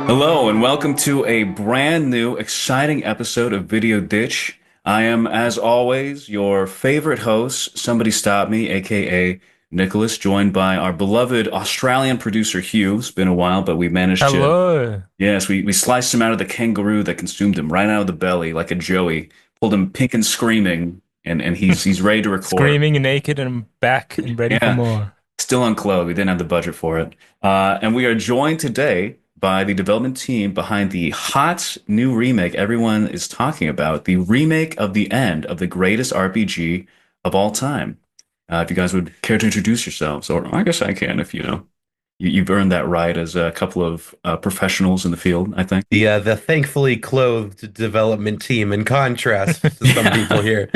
Hello, and welcome to a brand new, exciting episode of Video Ditch. I am, as always, your favorite host, Somebody Stop Me, aka Nicholas, joined by our beloved Australian producer, Hugh. It's been a while, but we managed to, Hello. yes, we sliced him out of the kangaroo that consumed him right out of the belly like a joey, pulled him pink and screaming, and he's ready to record. Screaming and naked and I'm back and ready for Yeah, more. still unclothed. We didn't have the budget for it. And we are joined today by the development team behind the hot new remake everyone is talking about, the remake of the end of the greatest RPG of all time. If you guys would care to introduce yourselves, or I guess I can if you've earned that right as a couple of professionals in the field, I think. The thankfully clothed development team, in contrast to some Yeah. people here.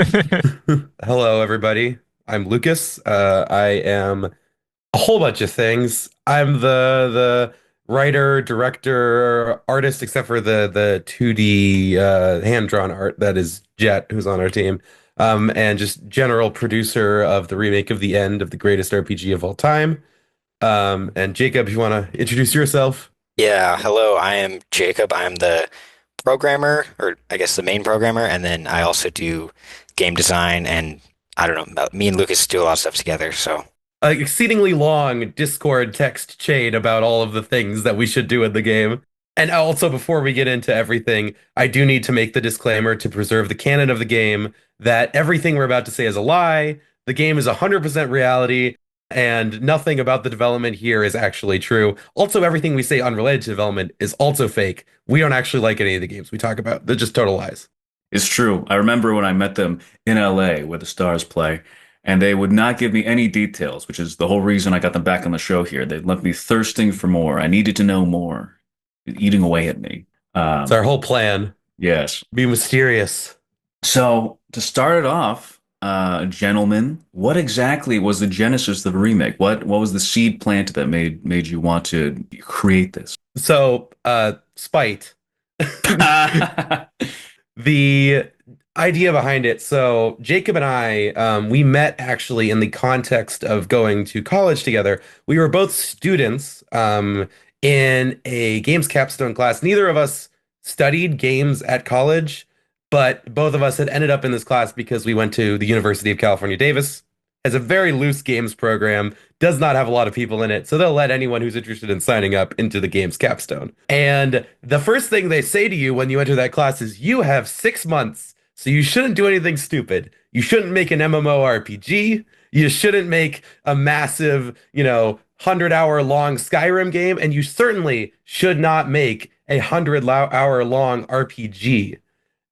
Hello, everybody. I'm Lucas. I am a whole bunch of things. I'm the writer, director, artist, except for the 2D hand-drawn art that is Jet, who's on our team. And just general producer of the remake of the end of the greatest RPG of all time. And Jacob, if you want to introduce yourself. Yeah, hello, I am Jacob. I'm the programmer, or I guess the main programmer, and then I also do game design and I don't know, me and Lucas do a lot of stuff together, so Exceedingly long Discord text chain about all of the things that we should do in the game. And also, before we get into everything, I do need to make the disclaimer to preserve the canon of the game that everything we're about to say is a lie. The game is 100% reality, and nothing about the development here is actually true. Also, everything we say unrelated to development is also fake. We don't actually like any of the games we talk about. They're just total lies. It's true. I remember when I met them in LA where the stars play, and they would not give me any details, which is the whole reason I got them back on the show here. They left me thirsting for more. I needed to know more, eating away at me. It's our whole plan. Yes. Be mysterious. So to start it off, gentlemen, what exactly was the genesis of the remake? What was the seed planted that made you want to create this? So, spite. The idea behind it. So Jacob and I, we met actually in the context of going to college together. We were both students in a games capstone class. Neither of us studied games at college, but both of us had ended up in this class because we went to the University of California, Davis. Has a very loose games program, does not have a lot of people in it, so they'll let anyone who's interested in signing up into the games capstone. And the first thing they say to you when you enter that class is you have 6 months, so you shouldn't do anything stupid. You shouldn't make an MMORPG. You shouldn't make a massive, 100-hour long Skyrim game, and you certainly should not make a 100-hour long RPG.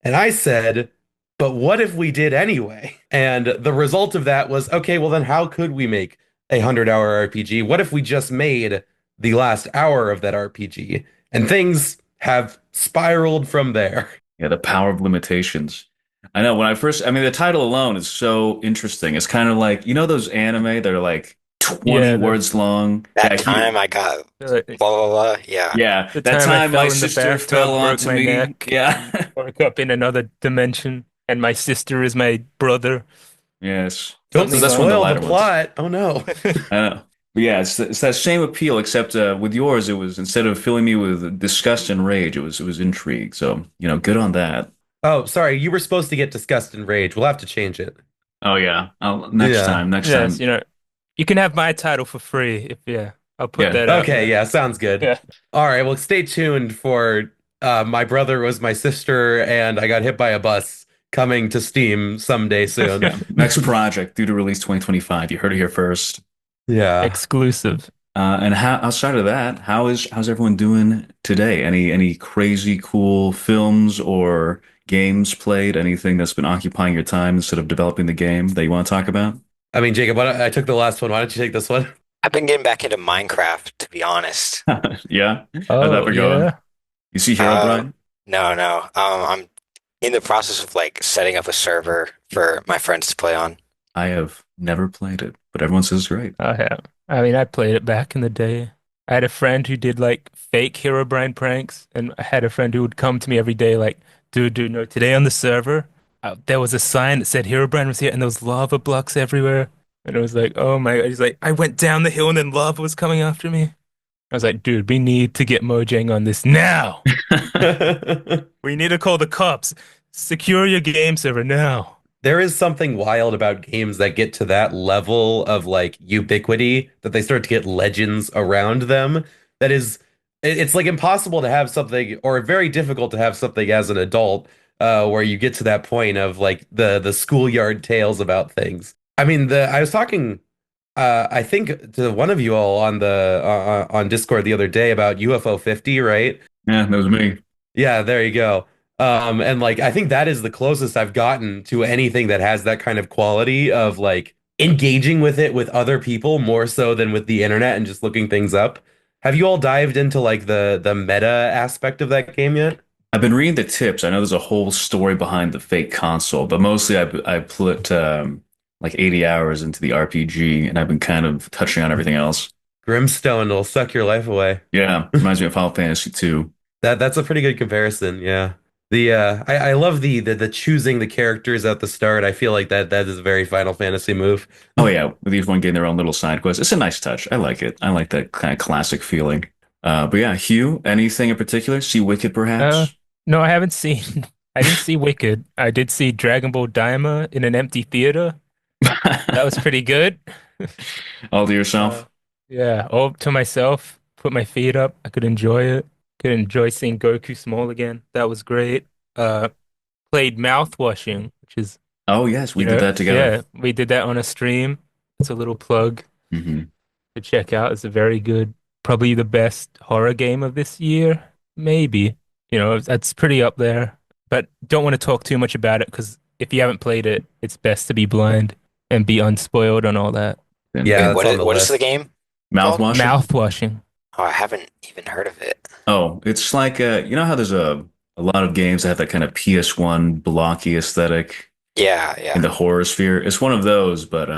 And I said, but what if we did anyway? And the result of that was, okay, well then how could we make a 100-hour RPG? What if we just made the last hour of that RPG? And things have spiraled from there. Yeah, the power of limitations. I know I mean, the title alone is so interesting. It's kind of like, those anime that are like 20 Yeah, words long. that Yeah, time I got the, blah blah blah. Yeah. yeah, the that time I time fell my in the sister bathtub, fell broke onto my me. neck, Yeah. woke up in another dimension, and my sister is my brother. Yes. Don't So Something that's like one of the spoil the lighter ones. plot. Oh no. I know. But yeah, it's that same appeal, except with yours, it was instead of filling me with disgust and rage, it was intrigue. So, good on that. Oh, sorry. You were supposed to get disgust and rage. We'll have to change it. Oh yeah. Yeah. Next Yes, time. you can have my title for free if yeah. I'll put Yeah. that out Okay, there. yeah, sounds good. Yeah. All right, well, stay tuned for My Brother Was My Sister and I Got Hit by a Bus coming to Steam someday soon. Yeah. Next project due to release 2025. You heard it here first. Yeah. Exclusive. And outside of that, how's everyone doing today? Any crazy cool films or games played? Anything that's been occupying your time instead of developing the game that you want to talk about? I mean, Jacob, I took the last one. Why don't you take this one? I've been getting back into Minecraft, to be honest. Yeah. How's that Oh been going? yeah. You see Um, Herobrine? no, no. I'm in the process of like setting up a server for my friends to play on. I have never played it, but everyone says it's great. I have. I mean, I played it back in the day. I had a friend who did like fake Herobrine pranks, and I had a friend who would come to me every day, like, dude, no, today on the server, there was a sign that said Herobrine was here, and there was lava blocks everywhere. And it was like, oh my, he's like, I went down the hill and then lava was coming after me. I was like, dude, we need to get Mojang on this now. We need to call the cops. Secure your game server now. There is something wild about games that get to that level of like ubiquity that they start to get legends around them. That is, it's like impossible to have something, or very difficult to have something as an adult, where you get to that point of like the schoolyard tales about things. I mean, the I was talking, I think to one of you all on the on Discord the other day about UFO 50, right? Yeah, that was me. Yeah, there you go. And like I think that is the closest I've gotten to anything that has that kind of quality of like engaging with it with other people more so than with the internet and just looking things up. Have you all dived into like the meta aspect of that game yet? I've been reading the tips. I know there's a whole story behind the fake console, but mostly I put like 80 hours into the RPG, and I've been kind of touching on everything else. Grimstone will suck your life away. Yeah, reminds me of Final Fantasy 2. That's a pretty good comparison, yeah. I love the choosing the characters at the start. I feel like that is a very Final Fantasy move. Oh yeah, with each one getting their own little side quest. It's a nice touch. I like it. I like that kind of classic feeling. But yeah, Hugh, anything in particular? See Wicked Uh, perhaps? no, I haven't seen, I didn't see Wicked. I did see Dragon Ball Daima in an empty theater. That was pretty good. All to Uh, yourself? yeah, all to myself, put my feet up. I could enjoy it. Could enjoy seeing Goku small again. That was great. Uh, played mouth washing, which is, Oh yes, we did that together. yeah, we did that on a stream. It's a little plug Hmm. to check out. It's a very good, probably the best horror game of this year, maybe. That's pretty up there. But don't want to talk too much about it because if you haven't played it, it's best to be blind and be unspoiled on all that. Yeah, Wait, that's what on the what is the list. game Mouth called? washing? Mouth washing. Oh, I haven't even heard of it. Oh, it's like you know how there's a lot of games that have that kind of PS1 blocky aesthetic Yeah, in yeah. the horror sphere. It's one of those, but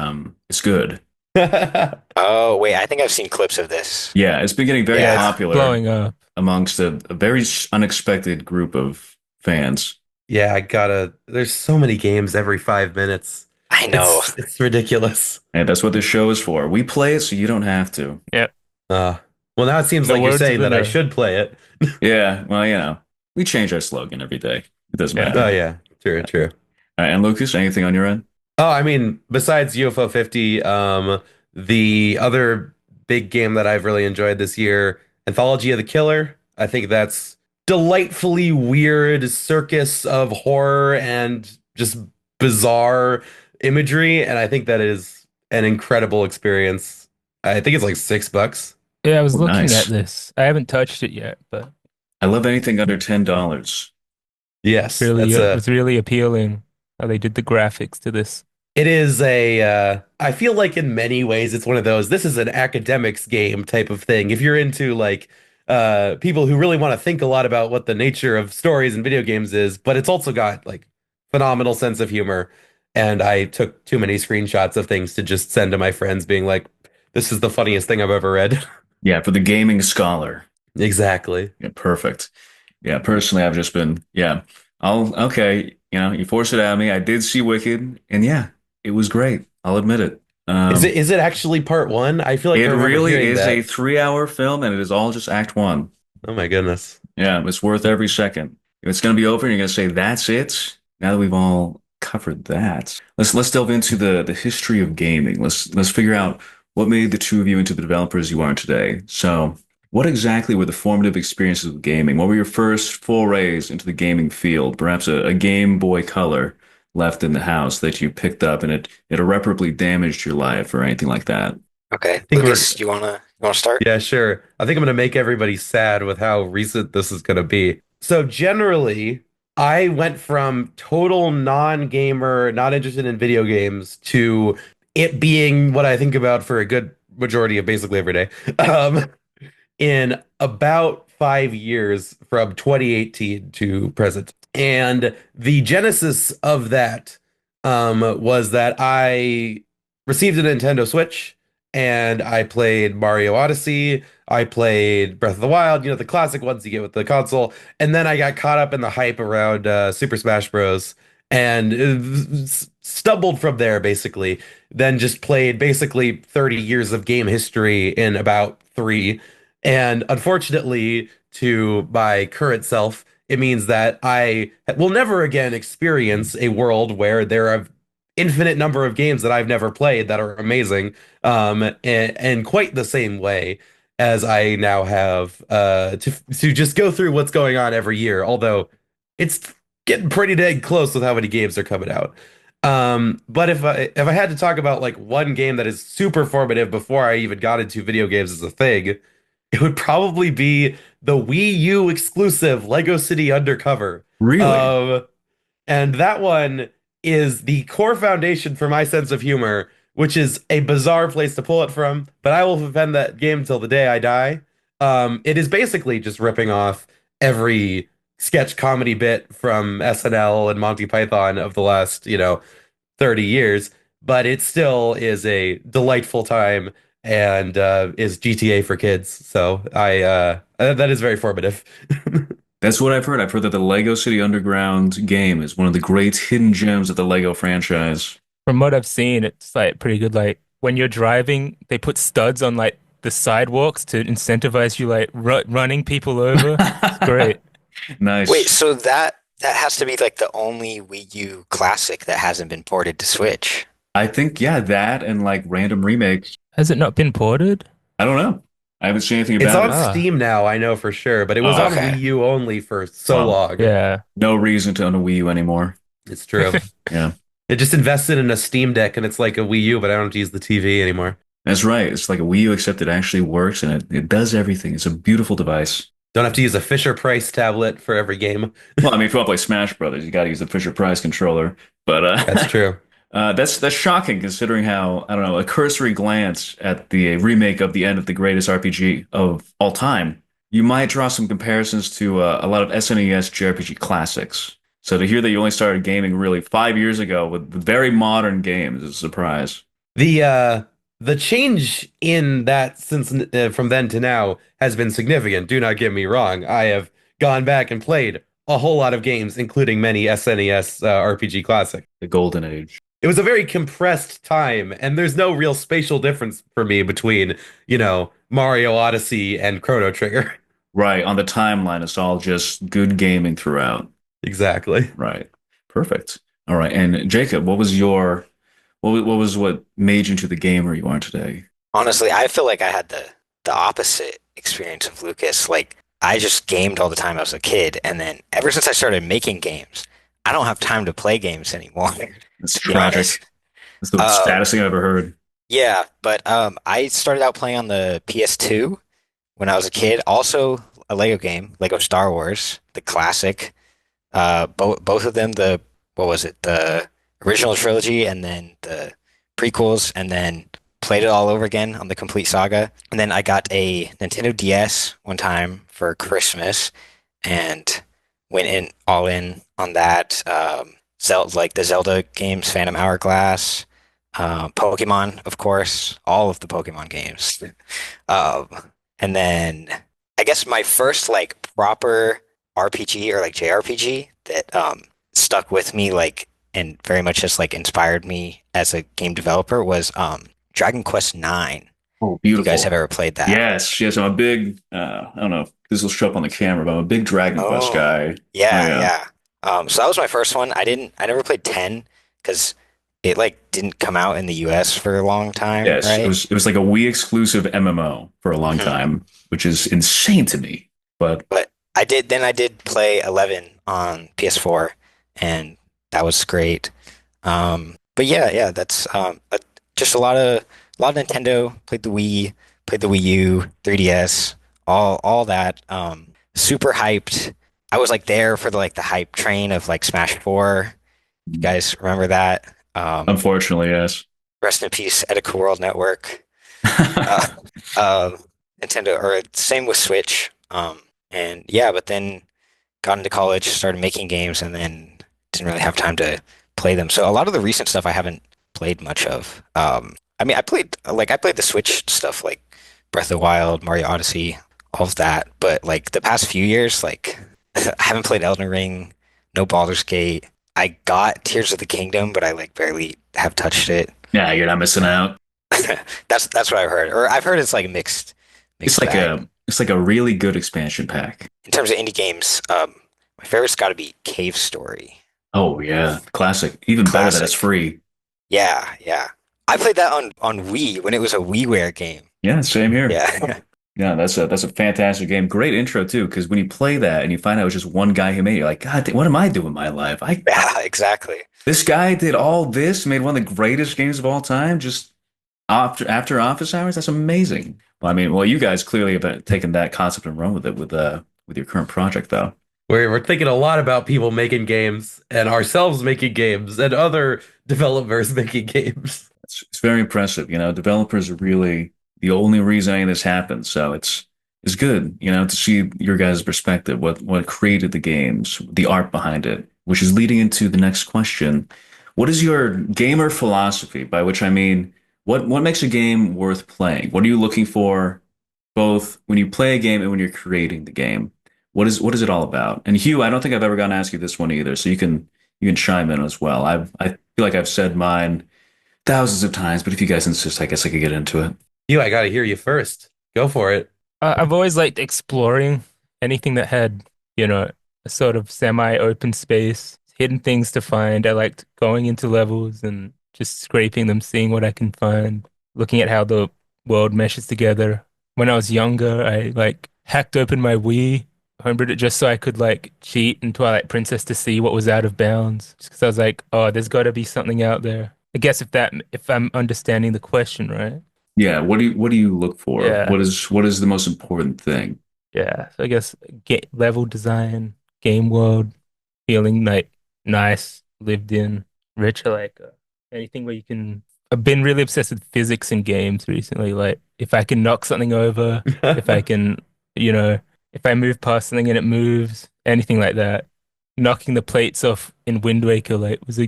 it's good. Oh, wait, I think I've seen clips of this. Yeah, it's been getting very Yeah, popular Blowing up. amongst a very unexpected group of fans. Yeah, I gotta. There's so many games every 5 minutes. I know. It's ridiculous. And that's what this show is for. We play it so you don't have to. Yep. Uh, well, now it seems The like you're words of saying the that I nerd. should play it. Yeah, well, we change our slogan every day. It doesn't Yeah. matter. Oh yeah, true, true. And Lucas, anything on your end? Oh, I mean, besides UFO 50, the other big game that I've really enjoyed this year, Anthology of the Killer. I think that's delightfully weird circus of horror and just bizarre imagery, and I think that is an incredible experience. I think it's like $6. Yeah, I was Oh, looking at nice. this. I haven't touched it yet, but I love anything under $10. Yes, really, that's it a was really appealing how they did the graphics to this. it is a, I feel like in many ways it's one of those, this is an academics game type of thing. If you're into like people who really want to think a lot about what the nature of stories and video games is, but it's also got like phenomenal sense of humor. And I took too many screenshots of things to just send to my friends being like, this is the funniest thing I've ever read. Yeah, for the gaming scholar. Exactly. Yeah, perfect. Yeah, personally, I've just been, yeah, okay, you forced it out of me. I did see Wicked, and yeah, it was great. I'll admit it. Is it actually part one? I feel like I It remember really hearing is a that. 3 hour film, and it is all just act one. Oh my goodness. Yeah, it's worth every second. If it's going to be over and you're going to say, that's it, now that we've all covered that, let's delve into the history of gaming. Let's figure out what made the two of you into the developers you are today. So, what exactly were the formative experiences with gaming? What were your first forays into the gaming field? Perhaps a Game Boy Color left in the house that you picked up and it irreparably damaged your life or anything like that. Okay, think we're Lucas, you wanna start? Yeah, sure. I think I'm gonna make everybody sad with how recent this is gonna be. So generally, I went from total non-gamer, not interested in video games, to it being what I think about for a good majority of basically every day. Um, in about 5 years from 2018 to present. And the genesis of that was that I received a Nintendo Switch and I played Mario Odyssey. I played Breath of the Wild, the classic ones you get with the console. And then I got caught up in the hype around Super Smash Bros. And stumbled from there basically, then just played basically 30 years of game history in about three. And unfortunately, to my current self, it means that I will never again experience a world where there are infinite number of games that I've never played that are amazing, and quite the same way as I now have to just go through what's going on every year. Although it's getting pretty dang close with how many games are coming out. But if I had to talk about like one game that is super formative before I even got into video games as a thing, it would probably be the Wii U exclusive Lego City Undercover. Really? Um, and that one is the core foundation for my sense of humor, which is a bizarre place to pull it from, but I will defend that game till the day I die. It is basically just ripping off every sketch comedy bit from SNL and Monty Python of the last, 30 years, but it still is a delightful time and is GTA for kids. So that is very formative. That's what I've heard. I've heard that the Lego City Underground game is one of the great hidden gems of the Lego franchise. From what I've seen, it's like pretty good. Like when you're driving, they put studs on like the sidewalks to incentivize you like running people over. It's great. Wait, Nice. so that has to be like the only Wii U classic that hasn't been ported to Switch. I think, yeah, that and like random remakes. Has it not been ported? I don't know. I haven't seen anything It's about on it. Ah, Steam now, I know for sure, but it was Oh, on Okay. Wii U only for so well, long. yeah. no reason to own a Wii U anymore. It's true. Yeah, It just invested in a Steam Deck and it's like a Wii U, but I don't have to use the TV anymore. that's right. It's like a Wii U, except it actually works and it does everything. It's a beautiful device. Don't have to use a Fisher Price tablet for every game. Well, I mean, if you want to play Smash Brothers, you got to use the Fisher Price controller. But That's true. that's shocking considering how, I don't know, a cursory glance at the remake of the end of the greatest RPG of all time, you might draw some comparisons to a lot of SNES JRPG classics. So to hear that you only started gaming really 5 years ago with very modern games is a surprise. The change in that since from then to now has been significant. Do not get me wrong. I have gone back and played a whole lot of games, including many SNES RPG classics. The golden age. It was a very compressed time, and there's no real spatial difference for me between, Mario Odyssey and Chrono Trigger. Right, on the timeline, it's all just good gaming throughout. Exactly. Right. Perfect. All right. And Jacob, what made you into the gamer you are today? Honestly, I feel like I had the opposite experience of Lucas. Like I just gamed all the time. I was a kid, and then ever since I started making games, I don't have time to play games anymore. It's To be honest. tragic. It's the Um, saddest thing I've ever heard. yeah, but I started out playing on the PS2 when I was a kid. Also, a Lego game, Lego Star Wars, the classic. Both of them, the what was it, the original trilogy, and then the prequels, and then played it all over again on the complete saga. And then I got a Nintendo DS one time for Christmas, and went in all in on that. Zelda, like the Zelda games, Phantom Hourglass, Pokemon, of course, all of the Pokemon games. Um, and then I guess my first like proper RPG or like JRPG that stuck with me like and very much just like inspired me as a game developer was Dragon Quest IX. Oh, If you guys beautiful. have ever played that. Yes, yes. I'm a big, I don't know if this will show up on the camera, but I'm a big Dragon Quest Oh, guy. Oh, yeah, yeah. yeah. So that was my first one. I never played 10 because it like didn't come out in the US for a long time, Yes, right? it was like a Wii exclusive MMO for a long Mhm. time, which is insane to me. But But I did play 11 on PS4 and that was great. But yeah, that's just a lot of Nintendo, played the Wii, played the Wii U, 3DS, all that. Super hyped. I was like there for the hype train of like Smash 4. You guys remember that? unfortunately, yes. Rest in peace, Edica World Network. Uh, uh, Nintendo, or same with Switch. And yeah, but then got into college, started making games, and then didn't really have time to play them. So a lot of the recent stuff I haven't played much of. I mean, I played the Switch stuff like Breath of the Wild, Mario Odyssey, all of that. But like the past few years, like I haven't played Elden Ring, no Baldur's Gate. I got Tears of the Kingdom, but I like barely have touched it. Yeah, you're not missing out. That's what I've heard. Or I've heard it's like It's mixed like bag. a really good expansion pack. In terms of indie games, my favorite's got to be Cave Story. Oh yeah, classic. Even better that it's Classic. free. Yeah, yeah. I played that on Wii when it was a WiiWare game. Yeah, same here. Yeah. Yeah, that's a fantastic game. Great intro too, because when you play that and you find out it's just one guy who made it, you're like, God, what am I doing with my life? Yeah, exactly. This guy did all this, made one of the greatest games of all time, just after office hours. That's amazing. Well, I mean, well, you guys clearly have taken that concept and run with it with your current project, though. We're thinking a lot about people making games and ourselves making games and other developers making games. It's very impressive. Developers are really the only reason any of this happens. So it's good, to see your guys' perspective, what created the games, the art behind it, which is leading into the next question. What is your gamer philosophy? By which I mean, what makes a game worth playing? What are you looking for, both when you play a game and when you're creating the game? What is it all about? And Hugh, I don't think I've ever gotten to ask you this one either, so you can chime in as well. I feel like I've said mine thousands of times, but if you guys insist, I guess I could get into it. You, I gotta hear you first. Go for it. I've always liked exploring anything that had, a sort of semi-open space, hidden things to find. I liked going into levels and just scraping them, seeing what I can find, looking at how the world meshes together. When I was younger, I like hacked open my Wii, homebrewed it just so I could like cheat in Twilight Princess to see what was out of bounds. Just because I was like, oh, there's got to be something out there. I guess if I'm understanding the question right. Yeah, what do you look for? Yeah. What is the most important thing? Yeah, so I guess level design, game world, feeling like nice, lived in, rich. I like anything where you can. I've been really obsessed with physics in games recently. Like if I can knock something over, if I can, you know, if I move past something and it moves, anything like that. Knocking the plates off in Wind Waker like was a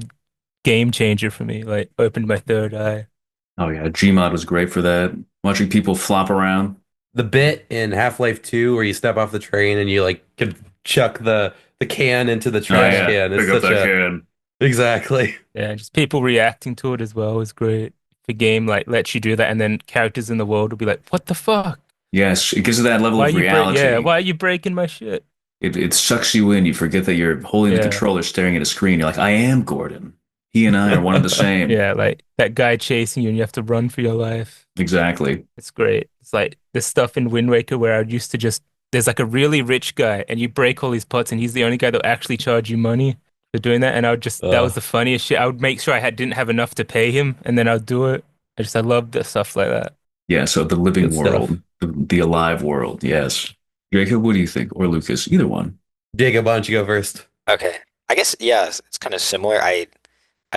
game changer for me. Like opened my third eye. Oh yeah, Gmod was great for that. Watching people flop around. The bit in Half-Life 2 where you step off the train and you like can chuck the can into the Oh trash yeah, can is pick up such that a can. exactly. Yeah, just people reacting to it as well was great. The game like lets you do that, and then characters in the world will be like, "What the fuck? Yes, it gives you that level Why are of you break? Yeah, reality. why are you breaking my shit?" It sucks you in. You forget that you're holding the Yeah, controller, staring at a screen. You're like, I am Gordon. He and I are one and the same. yeah, like that guy chasing you, and you have to run for your life. Exactly. It's great. It's like this stuff in Wind Waker where I used to just there's like a really rich guy, and you break all his pots, and he's the only guy that'll actually charge you money for doing that. And I would just that was Uh, the funniest shit. I would make sure didn't have enough to pay him, and then I'd do it. I loved the stuff like that. Yeah, so the living good stuff. world, the alive world. Yes. Jacob, what do you think? Or Lucas, either one. Jacob, why don't you go first? Okay. I guess yeah, it's kind of similar. I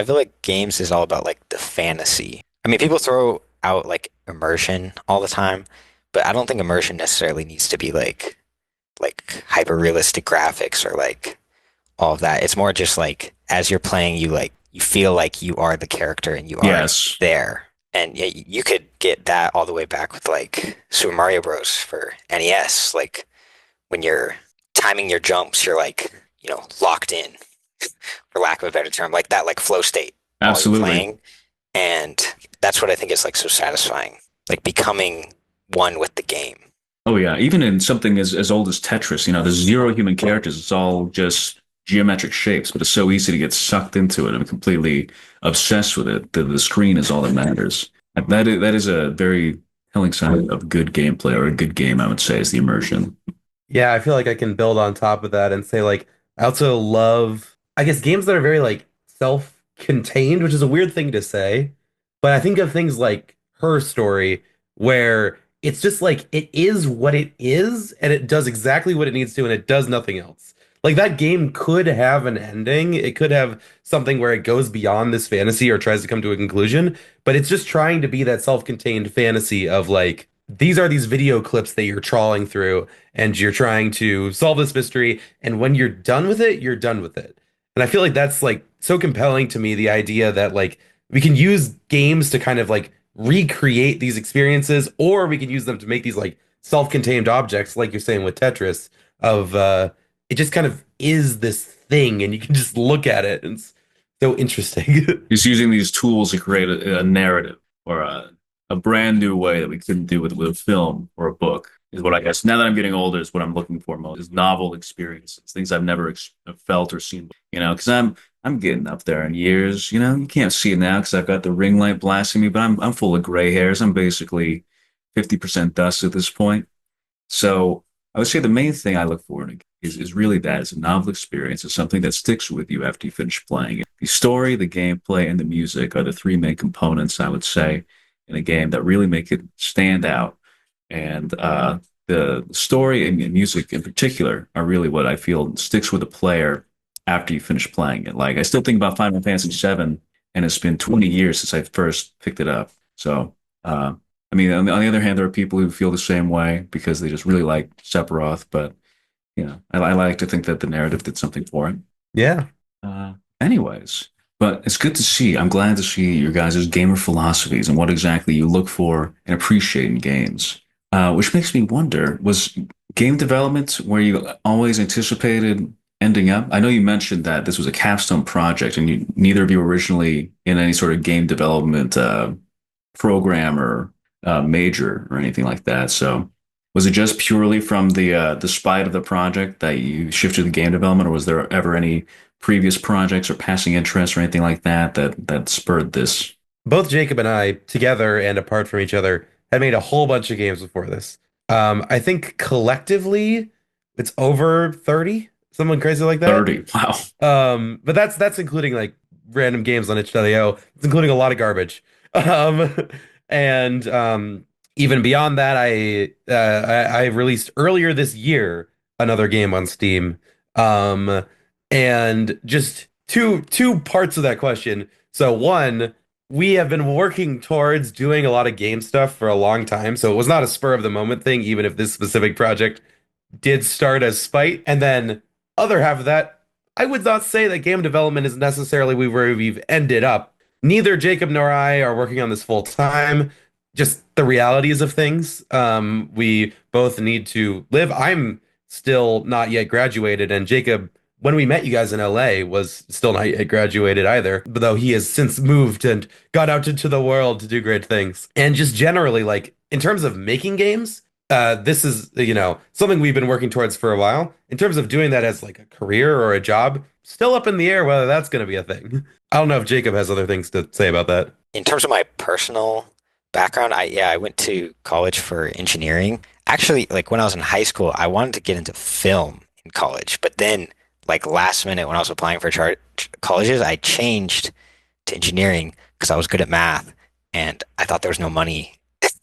feel like games is all about like the fantasy. I mean, people throw out like immersion all the time, but I don't think immersion necessarily needs to be like hyper realistic graphics or like all of that. It's more just like as you're playing, you feel like you are the character and you are Yes. there. And yeah, you could get that all the way back with like Super Mario Bros. For NES. Like when you're timing your jumps, you're like, locked in, for lack of a better term, like that like flow state while you're Absolutely. playing. And that's what I think is like so satisfying. Like becoming one with the game. Oh yeah, even in something as old as Tetris, there's zero human characters. It's all just geometric shapes, but it's so easy to get sucked into it and completely obsessed with it. The screen is all that matters. That is a very telling sign of good gameplay or a good game, I would say, is the immersion. Yeah, I feel like I can build on top of that and say like I also love I guess games that are very like self-contained, which is a weird thing to say, but I think of things like Her Story where it's just like it is what it is and it does exactly what it needs to and it does nothing else. Like that game could have an ending. It could have something where it goes beyond this fantasy or tries to come to a conclusion, but it's just trying to be that self-contained fantasy of like these are these video clips that you're trawling through and you're trying to solve this mystery. And when you're done with it, you're done with it. And I feel like that's like so compelling to me, the idea that like we can use games to kind of like recreate these experiences, or we can use them to make these like self-contained objects, like you're saying with Tetris, of it just kind of is this thing, and you can just look at it, and it's so interesting. He's using these tools to create a narrative or a brand new way that we couldn't do with a film or a book. Is what I guess now that I'm getting older is what I'm looking for most is novel experiences, things I've never felt or seen. Because I'm getting up there in years. You can't see it now because I've got the ring light blasting me, but I'm full of gray hairs. I'm basically 50% dust at this point. So I would say the main thing I look for in a game is really that it's a novel experience. It's something that sticks with you after you finish playing it. The story, the gameplay, and the music are the three main components, I would say, in a game that really make it stand out. And the story and music in particular are really what I feel sticks with a player after you finish playing it. Like I still think about Final Fantasy VII, and it's been 20 years since I first picked it up. So I mean, on the other hand, there are people who feel the same way because they just really like Sephiroth. But I like to think that the narrative did something for it. Yeah. Anyways, but it's good to see. I'm glad to see your guys' gamer philosophies and what exactly you look for and appreciate in games. Which makes me wonder, was game development where you always anticipated ending up? I know you mentioned that this was a capstone project, and neither of you were originally in any sort of game development program or major or anything like that. So was it just purely from the spite of the project that you shifted to game development, or was there ever any previous projects or passing interests or anything like that spurred this? Both Jacob and I, together and apart from each other, had made a whole bunch of games before this. I think collectively it's over 30, something crazy like that. 30. Wow. But that's including like random games on itch.io. It's including a lot of garbage. Um, and even beyond that, I released earlier this year another game on Steam. Um, and just two parts of that question. So one, we have been working towards doing a lot of game stuff for a long time, so it was not a spur of the moment thing, even if this specific project did start as spite. And then other half of that, I would not say that game development is necessarily where we've ended up. Neither Jacob nor I are working on this full time. Just the realities of things. We both need to live. I'm still not yet graduated, and Jacob, when we met you guys in LA, was still not yet graduated either, but though he has since moved and got out into the world to do great things. And just generally, like in terms of making games, this is, something we've been working towards for a while. In terms of doing that as like a career or a job, still up in the air whether that's going to be a thing. I don't know if Jacob has other things to say about that. In terms of my personal background, I went to college for engineering. Actually, like when I was in high school, I wanted to get into film in college, but then like last minute when I was applying for colleges, I changed to engineering because I was good at math and I thought there was no money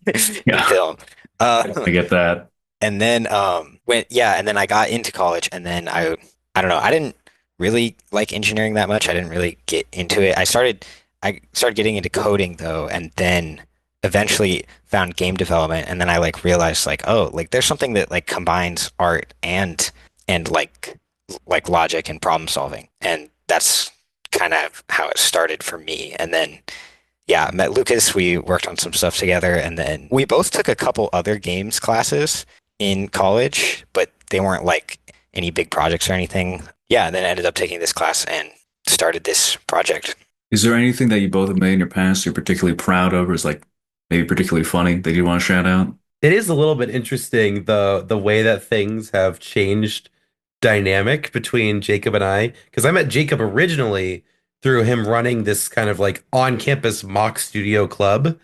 in Yeah, film. I get that. And then and then I got into college and then I don't know, I didn't really like engineering that much. I didn't really get into it. I started getting into coding though, and then eventually found game development, and then I like realized like, oh, like there's something that like combines art and like logic and problem solving. And that's kind of how it started for me. And then yeah, I met Lucas, we worked on some stuff together, and then we both took a couple other games classes in college, but they weren't like any big projects or anything. Yeah, and then I ended up taking this class and started this project. Is there anything that you both have made in your past you're particularly proud of, or is like maybe particularly funny that you want to shout out? It is a little bit interesting the way that things have changed dynamic between Jacob and I, because I met Jacob originally through him running this kind of like on-campus mock studio club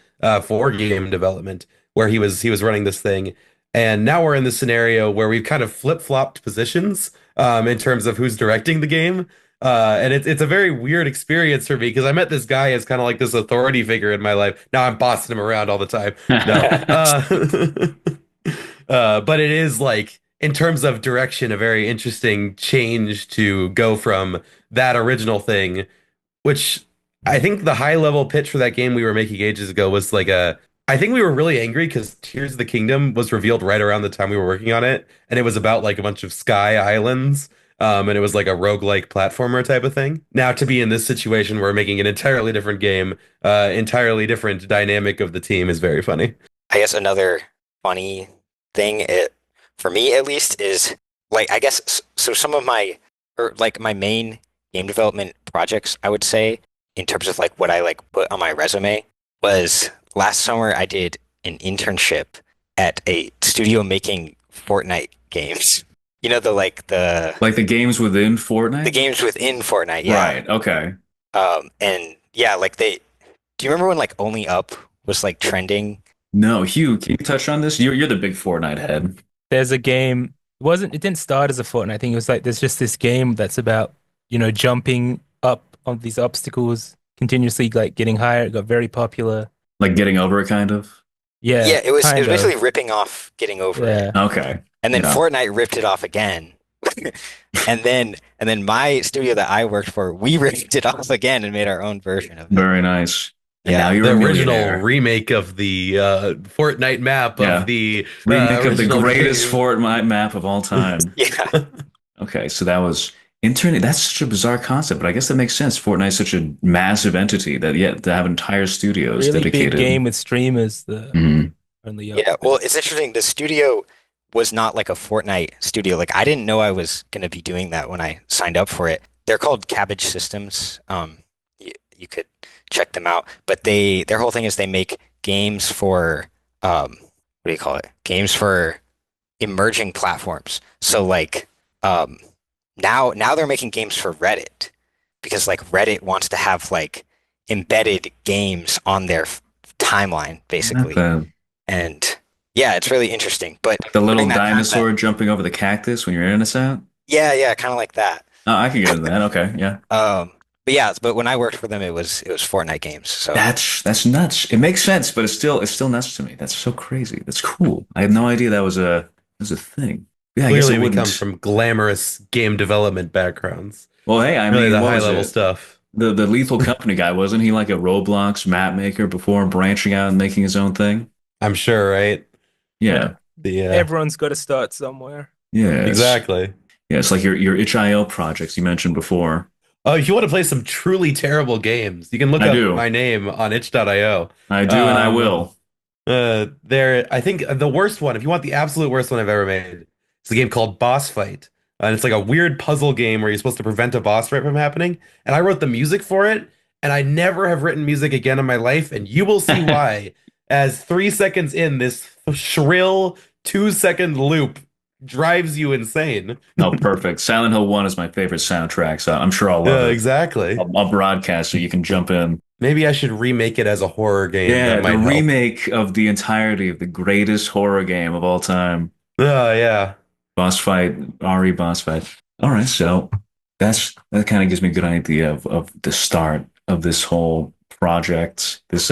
for game development, where he was running this thing, and now we're in this scenario where we've kind of flip-flopped positions in terms of who's directing the game. And it's a very weird experience for me because I met this guy as kind of like this authority figure in my life. Now I'm bossing him around all the time. No, but it is like in terms of direction, a very interesting change to go from that original thing, which I think the high level pitch for that game we were making ages ago was like I think we were really angry because Tears of the Kingdom was revealed right around the time we were working on it, and it was about like a bunch of sky islands. And it was like a roguelike platformer type of thing. Now to be in this situation, we're making an entirely different game, entirely different dynamic of the team is very funny. I guess another funny thing, for me at least, is like I guess so some of my or like my main game development projects, I would say, in terms of like what I like put on my resume was last summer I did an internship at a studio making Fortnite games. You know Like the games within the Fortnite? games within Fortnite, yeah. Right. Okay. And yeah, like they do you remember when like Only Up was like trending? No, Hugh, can you touch on this? You're the big Fortnite head. There's a game. It didn't start as a Fortnite. I think it was like there's just this game that's about, jumping up on these obstacles, continuously like getting higher. It got very popular. Like getting over it, kind of. Yeah, Yeah, it was kind basically of. ripping off Getting Over It. Yeah. Okay. And then Yeah. Fortnite ripped it off again. And then my studio that I worked for, we ripped it off again and made our own version of it. Very nice. And now Yeah. you're The a original millionaire. remake of the Fortnite map Yeah. of the Remake of the original greatest game. Fortnite map of all time. Yeah. Okay, so that was internet. That's such a bizarre concept, but I guess that makes sense. Fortnite's such a massive entity that yet to have entire studios Really big dedicated. game with streamers. The Mhm. only Yeah. Well, it's interesting. The studio was not like a Fortnite studio. Like I didn't know I was going to be doing that when I signed up for it. They're called Cabbage Systems. You could check them out. But their whole thing is they make games for what do you call it? Games for emerging platforms. So like um now they're making games for Reddit because like Reddit wants to have like embedded games on their timeline Not basically. the And yeah, it's really interesting. But the little during that time dinosaur jumping over the cactus when you're innocent. yeah, kind of like that. Oh, I can get into that. Okay, yeah. But yeah, but when I worked for them, it was Fortnite games. So That's nuts. It makes sense, but it's still nuts to me. That's so crazy. That's cool. I had no idea that was a thing. Yeah, I guess Clearly, it we come wouldn't. from glamorous game development backgrounds. Well, hey, I Really, mean, the what high was level it? stuff. The Lethal Company guy, wasn't he like a Roblox map maker before branching out and making his own thing? I'm sure, right? Yeah. The Everyone's got to start somewhere. Yeah, exactly. it's like your itch.io projects you mentioned before. Oh, if you want to play some truly terrible games, you can look I up do. my name on itch.io. I do and I will. I think the worst one, if you want the absolute worst one I've ever made, it's a game called Boss Fight. And it's like a weird puzzle game where you're supposed to prevent a boss fight from happening. And I wrote the music for it, and I never have written music again in my life. And you will see why, as 3 seconds in, this shrill 2 second loop drives you insane. No, perfect. Silent Hill 1 is my favorite soundtrack, so I'm sure I'll love it. Exactly. I'll broadcast so you can jump in. Maybe I should remake it as a horror game. Yeah, That the might help. remake of the entirety of the greatest horror game of all time. Oh, yeah. Boss fight, RE boss fight. All right, so that kind of gives me a good idea of the start of this whole project. This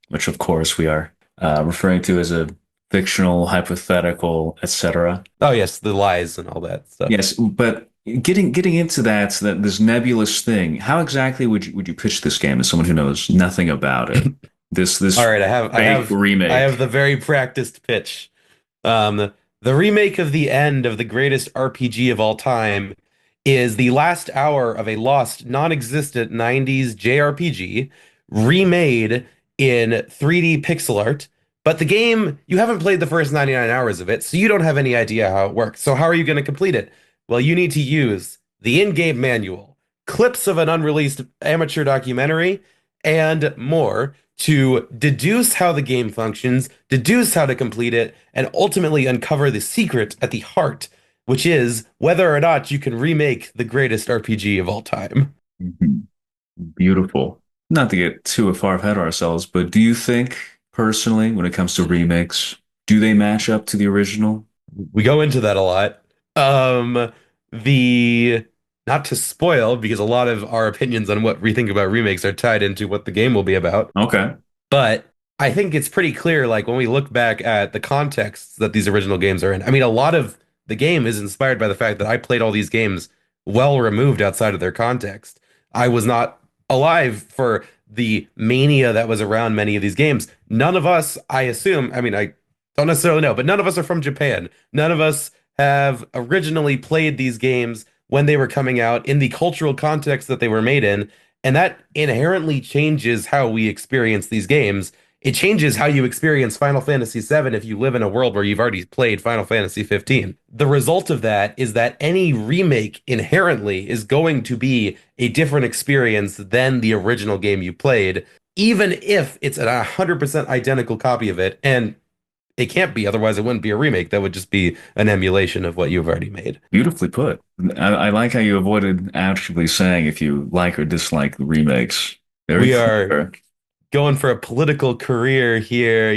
which of course we are referring to as a fictional, hypothetical, etc. Oh, yes, the lies and all that stuff. Yes, but getting into that this nebulous thing, how exactly would you pitch this game to someone who knows nothing about it? This All right, fake remake. I have the very practiced pitch. The remake of the end of the greatest RPG of all time is the last hour of a lost, non-existent 90s JRPG remade in 3D pixel art. But the game, you haven't played the first 99 hours of it, so you don't have any idea how it works. So how are you going to complete it? Well, you need to use the in-game manual, clips of an unreleased amateur documentary, and more to deduce how the game functions, deduce how to complete it, and ultimately uncover the secret at the heart, which is whether or not you can remake the greatest RPG of all time. Mhm. Beautiful. Not to get too far ahead of ourselves, but do you think personally, when it comes to remakes, do they match up to the original? We go into that a lot. The not to spoil, because a lot of our opinions on what we think about remakes are tied into what the game will be about. Okay. But I think it's pretty clear, like when we look back at the contexts that these original games are in. I mean, a lot of the game is inspired by the fact that I played all these games well removed outside of their context. I was not alive for the mania that was around many of these games. None of us, I assume, I mean, I don't necessarily know, but none of us are from Japan. None of us have originally played these games when they were coming out in the cultural context that they were made in. And that inherently changes how we experience these games it changes how you experience Final Fantasy VII if you live in a world where you've already played Final Fantasy 15. The result of that is that any remake inherently is going to be a different experience than the original game you played, even if it's a 100% identical copy of it. And it can't be, otherwise it wouldn't be a remake. That would just be an emulation of what you've already made. Beautifully put. I like how you avoided actually saying if you like or dislike the remakes. Very We are clear. going for a political career here,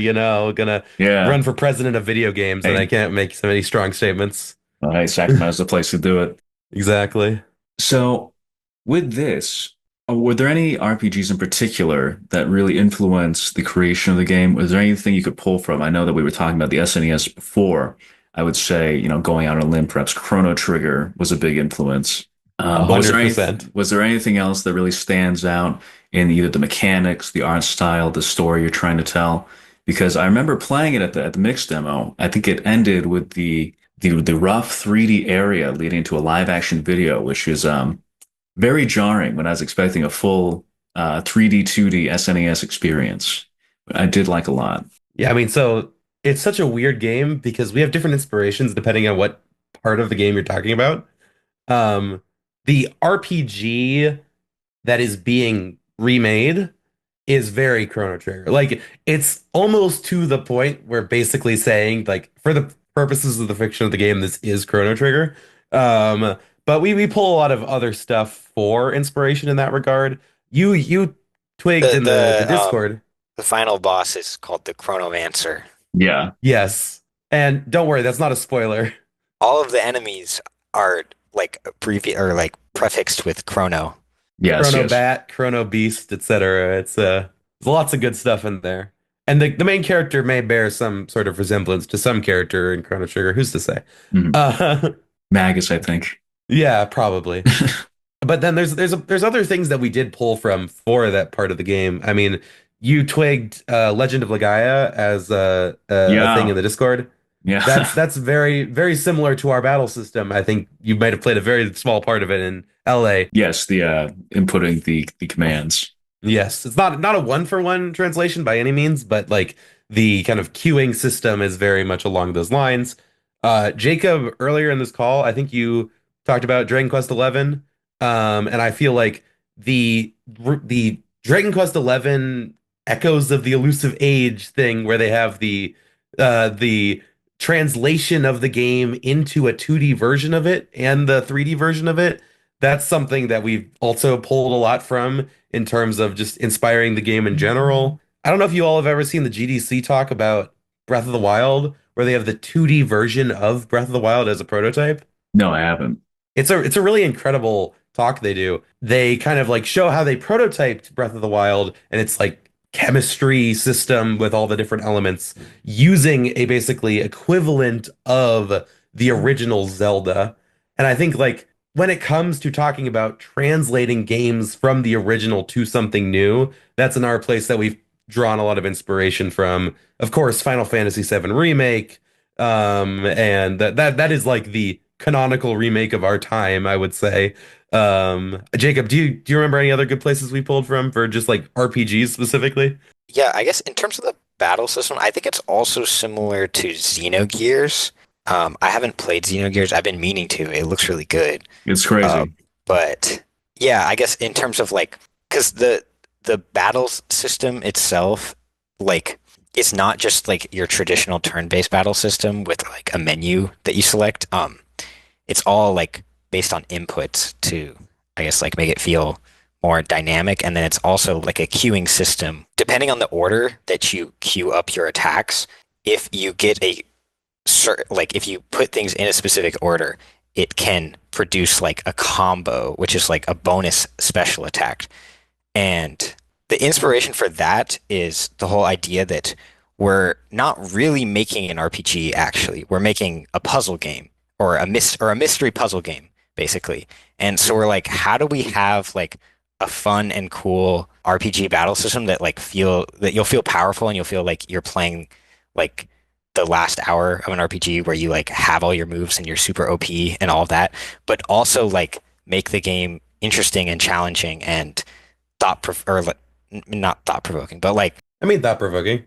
gonna Yeah. run for president of video games, and I Hey, can't make so many strong statements. hey, Sacramento's the place to do it. Exactly. So, with this, were there any RPGs in particular that really influenced the creation of the game? Was there anything you could pull from? I know that we were talking about the SNES before. I would say, going out on a limb, perhaps Chrono Trigger was a big influence. Was there anything else that really stands out in either the mechanics, the art style, the story you're trying to tell? Because I remember playing it at the mix demo. I think it ended with the rough 3D area leading to a live action video, which is very jarring when I was expecting a full 3D 2D SNES experience. But I did like a lot. Yeah, I mean, so it's such a weird game because we have different inspirations depending on what part of the game you're talking about. Um, the RPG that is being remade is very Chrono Trigger. Like it's almost to the point where basically saying like for the purposes of the fiction of the game, this is Chrono Trigger. But we pull a lot of other stuff for inspiration in that regard. You twigged The in the the Discord. the final boss is called the Chronomancer. Yeah. Yes. And don't worry, that's not a spoiler. All of the enemies are like like prefixed with Chrono. Yes, Chrono yes. Bat, Chrono Beast, etc. There's lots of good stuff in there. And the main character may bear some sort of resemblance to some character in Chrono Trigger. Who's to say? Mhm. Uh, Magus, I think. yeah, probably. But then there's other things that we did pull from for that part of the game. I mean, you twigged Legend of Legaia as a thing Yeah. in the Discord. Yeah. That's very very similar to our battle system. I think you might have played a very small part of it in LA. Yes, the inputting the commands. Yes, it's not a one for one translation by any means, but like the kind of queuing system is very much along those lines. Jacob, earlier in this call, I think you talked about Dragon Quest XI, and I feel like the Dragon Quest XI echoes of the Elusive Age thing, where they have the translation of the game into a 2D version of it and the 3D version of it. That's something that we've also pulled a lot from in terms of just inspiring the game in general. I don't know if you all have ever seen the GDC talk about Breath of the Wild, where they have the 2D version of Breath of the Wild as a prototype. No, I haven't. It's a really incredible talk they do. They kind of like show how they prototyped Breath of the Wild, and it's like chemistry system with all the different elements using a basically equivalent of the original Zelda. And I think like when it comes to talking about translating games from the original to something new, that's another place that we've drawn a lot of inspiration from. Of course, Final Fantasy VII Remake, and that is like the canonical remake of our time, I would say. Jacob, do you remember any other good places we pulled from for just like RPGs specifically? Yeah, I guess in terms of the battle system, I think it's also similar to Xenogears. I haven't played Xenogears. I've been meaning to. It looks really good. It's crazy. But yeah, I guess in terms of like, because the battles system itself, like, it's not just like your traditional turn-based battle system with like a menu that you select. It's all like based on inputs to, I guess, like make it feel more dynamic. And then it's also like a queuing system. Depending on the order that you queue up your attacks, if you get a certain, like if you put things in a specific order, it can produce like a combo, which is like a bonus special attack. And the inspiration for that is the whole idea that we're not really making an RPG, actually. We're making a puzzle game or a mystery puzzle game, basically. And so we're like, how do we have like a fun and cool RPG battle system that you'll feel powerful and you'll feel like you're playing like the last hour of an RPG where you like have all your moves and you're super OP and all of that, but also like make the game interesting and challenging and not thought provoking, but like I mean, thought provoking.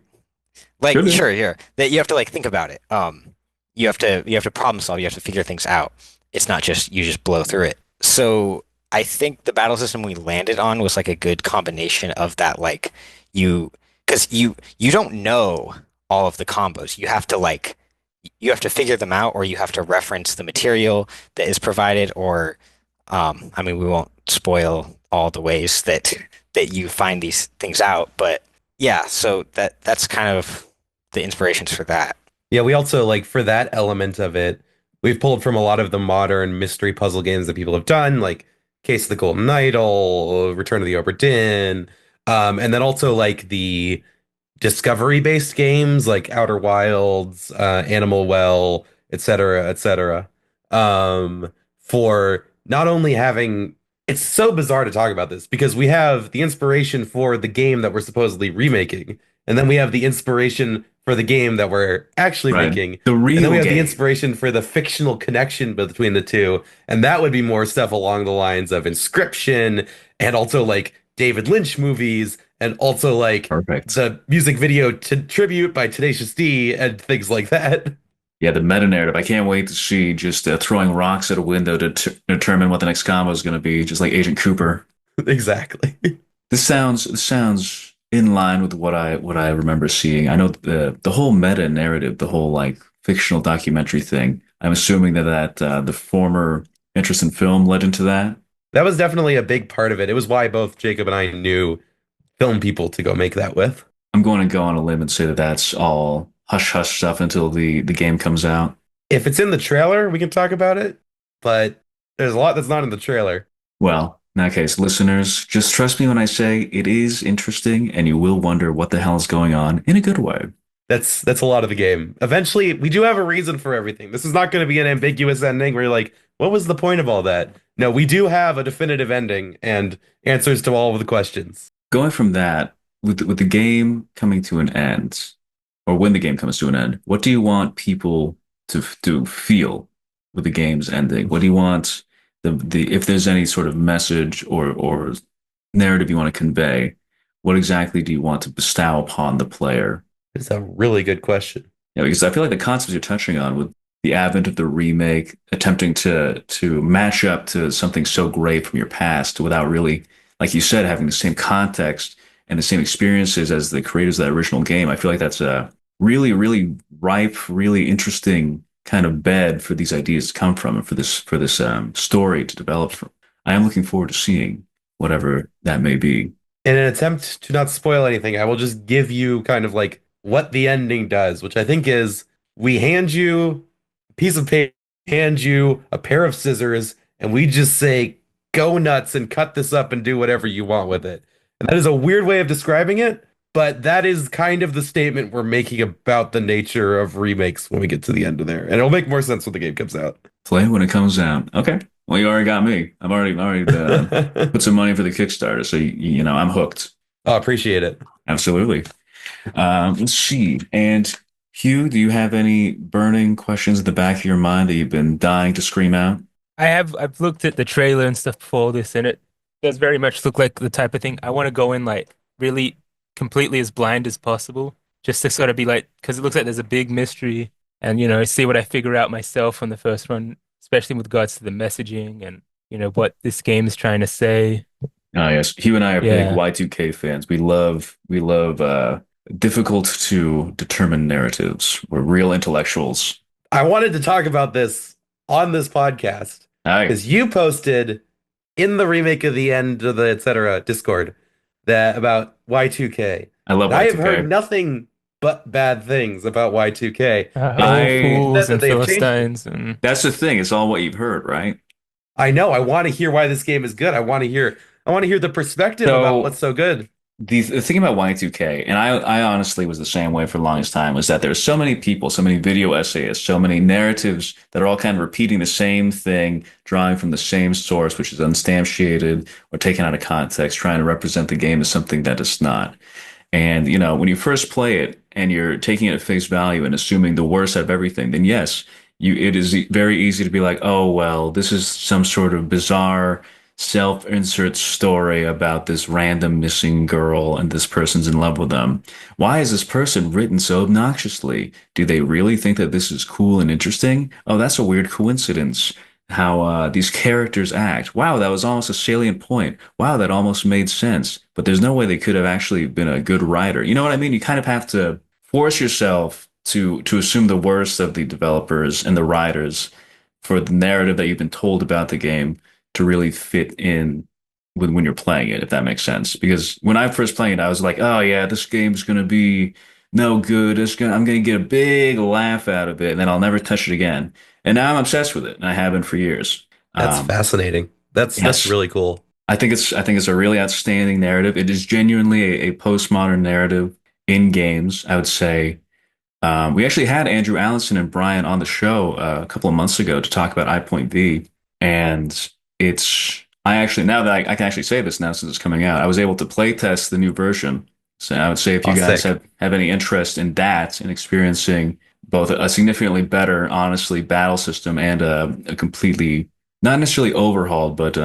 Like, Good. sure, that you have to like think about it. You have to problem solve. You have to figure things out. It's not just you just blow through it. So I think the battle system we landed on was like a good combination of that. Like you, because you don't know all of the combos. You have to figure them out, or you have to reference the material that is provided, or I mean, we won't spoil all the ways that you find these things out, but yeah, so that's kind of the inspirations for that. Yeah, we also like for that element of it, we've pulled from a lot of the modern mystery puzzle games that people have done, like Case of the Golden Idol, Return of the Obra Dinn, and then also like the discovery-based games like Outer Wilds, Animal Well, etc., etc. For not only having it's so bizarre to talk about this because we have the inspiration for the game that we're supposedly remaking, and then we have the inspiration for the game that we're actually Right. making, The and then we real have the game. inspiration for the fictional connection between the two, and that would be more stuff along the lines of Inscription and also like David Lynch movies and also like Perfect. the music video to Tribute by Tenacious D and things like that. Yeah, the meta narrative. I can't wait to see just throwing rocks at a window to t determine what the next combo is going to be, just like Agent Cooper. Exactly. This sounds in line with what I remember seeing. I know the whole meta narrative, the whole like fictional documentary thing. I'm assuming that the former interest in film led into that. That was definitely a big part of it. It was why both Jacob and I knew film people to go make that with. I'm going to go on a limb and say that that's all hush hush stuff until the game comes out. If it's in the trailer, we can talk about it, but there's a lot that's not in the trailer. Well, in that case, listeners, just trust me when I say it is interesting, and you will wonder what the hell is going on in a good way. That's a lot of the game. Eventually, we do have a reason for everything. This is not going to be an ambiguous ending where you're like, what was the point of all that? No, we do have a definitive ending and answers to all of the questions. Going from that, with the game coming to an end, or when the game comes to an end, what do you want people to feel with the game's ending? What do you want the if there's any sort of message or narrative you want to convey, what exactly do you want to bestow upon the player? It's a really good question. Yeah, because I feel like the concepts you're touching on with the advent of the remake, attempting to match up to something so great from your past without really, like you said, having the same context and the same experiences as the creators of that original game. I feel like that's a really, really ripe, really interesting kind of bed for these ideas to come from and for this story to develop from. I am looking forward to seeing whatever that may be. In an attempt to not spoil anything, I will just give you kind of like what the ending does, which I think is we hand you a piece of paper, hand you a pair of scissors, and we just say, go nuts and cut this up and do whatever you want with it. And that is a weird way of describing it, but that is kind of the statement we're making about the nature of remakes when we get to the end of there. And it'll make more sense when the game comes out. Play when it comes out. Okay. Well, you already got me. I've already put some money for the Kickstarter, so you know I'm hooked. Oh, appreciate it. Absolutely. Let's see. And Hugh, do you have any burning questions in the back of your mind that you've been dying to scream out? I've looked at the trailer and stuff before this, and it does very much look like the type of thing I want to go in like really completely as blind as possible, just to sort of be like, because it looks like there's a big mystery, and see what I figure out myself on the first one, especially with regards to the messaging and what this game is trying to say. Oh yes, Hugh and I are big Yeah. Y2K fans. We love difficult to determine narratives. We're real intellectuals. I wanted to talk about this on this podcast All right. because you posted in the remake of the end of the etc. Discord that about Y2K. I love And I have heard Y2K. nothing but bad things about Y2K. All I fools That and they have changed it. Philistines and That's the thing. It's all what you've heard, right? I know. I want to hear why this game is good. I want to hear the perspective about So what's so good. the thing about Y2K, and I honestly was the same way for the longest time, was that there's so many people, so many video essayists, so many narratives that are all kind of repeating the same thing, drawing from the same source, which is unsubstantiated or taken out of context, trying to represent the game as something that it's not. And when you first play it and you're taking it at face value and assuming the worst out of everything, then yes, it is very easy to be like, oh well, this is some sort of bizarre self-insert story about this random missing girl and this person's in love with them. Why is this person written so obnoxiously? Do they really think that this is cool and interesting? Oh, that's a weird coincidence. How these characters act. Wow, that was almost a salient point. Wow, that almost made sense. But there's no way they could have actually been a good writer. You know what I mean? You kind of have to force yourself to assume the worst of the developers and the writers for the narrative that you've been told about the game to really fit in with when you're playing it, if that makes sense. Because when I first played it, I was like, oh yeah, this game's gonna be no good. I'm gonna get a big laugh out of it, and then I'll never touch it again. And now I'm obsessed with it, and I have been for years. That's fascinating. That's Yes, really cool. I think it's a really outstanding narrative. It is genuinely a postmodern narrative in games, I would say. We actually had Andrew Allanson and Brian on the show a couple of months ago to talk about iPoint and I actually now that I can actually say this now since it's coming out, I was able to play test the new version. So I would say if you Oh, guys sick. have any interest in that and experiencing both a significantly better, honestly, battle system and a completely not necessarily overhauled, but